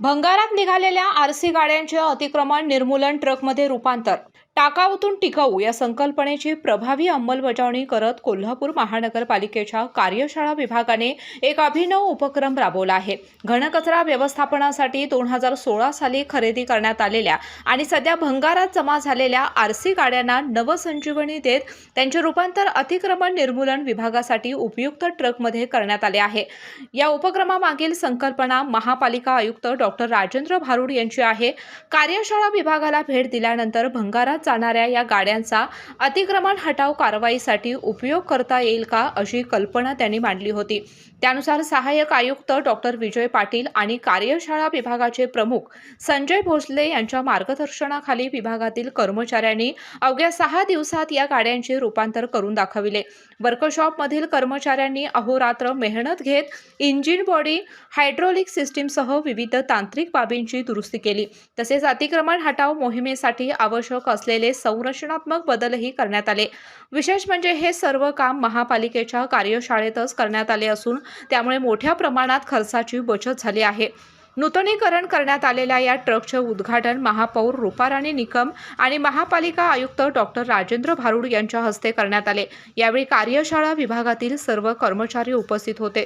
भंगारात निघालेल्या आरसी गाड्यांचे अतिक्रमण निर्मूलन ट्रकमध्ये रूपांतर, टाकाऊतून टिकाऊ या संकल्पनेची प्रभावी अंमलबजावणी करत कोल्हापूर महानगरपालिकेच्या कार्यशाळा विभागाने एक अभिनव उपक्रम राबवला आहे। घनकचरा व्यवस्थापनासाठी 2016 साली खरेदी करण्यात आलेल्या आणि सध्या भंगारात जमा झालेल्या आरसी गाड्यांना नवसंजीवनी देत त्यांचे रूपांतर अतिक्रमण निर्मूलन विभागासाठी उपयुक्त ट्रकमध्ये करण्यात आले आहे। या उपक्रमामागील संकल्पना महापालिका आयुक्त डॉक्टर राजेंद्र भारुड यांची आहे। कार्यशाळा विभागाला भेट दिल्यानंतर भंगारात जाणाऱ्या या गाड्यांचा अतिक्रमण हटाव कारवाईसाठी उपयोग करता येईल का अशी कल्पना त्यांनी मांडली होती। त्यानुसार सहाय्यक आयुक्त डॉक्टर विजय पाटील आणि कार्यशाळा विभागाचे प्रमुख संजय भोसले यांच्या मार्गदर्शनाखाली विभागातील कर्मचाऱ्यांनी अवघ्या 6 दिवसात या गाड्यांचे रूपांतर करून दाखविले। वर्कशॉपमधील कर्मचाऱ्यांनी अहोरात्र मेहनत घेत इंजिन बॉडी, हायड्रोलिक सिस्टीमसह विविध तांत्रिक बाबींची दुरुस्ती केली। तसेच अतिक्रमण हटाव मोहिमेसाठी आवश्यक असलेले संरचनात्मक बदलही करण्यात आले। विशेष म्हणजे हे सर्व काम महापालिकेच्या कार्यशाळेतच करण्यात आले असून त्यामुळे मोठ्या प्रमाणात खर्चाची बचत झाली आहे। नूतनीकरण करण्यात आलेल्या या ट्रकचे उद्घाटन महापौर रूपाराणी निकम आणि महापालिका आयुक्त डॉक्टर राजेंद्र भारुड यांच्या हस्ते करण्यात आले। यावेळी कार्यशाळा विभागातील सर्व कर्मचारी उपस्थित होते।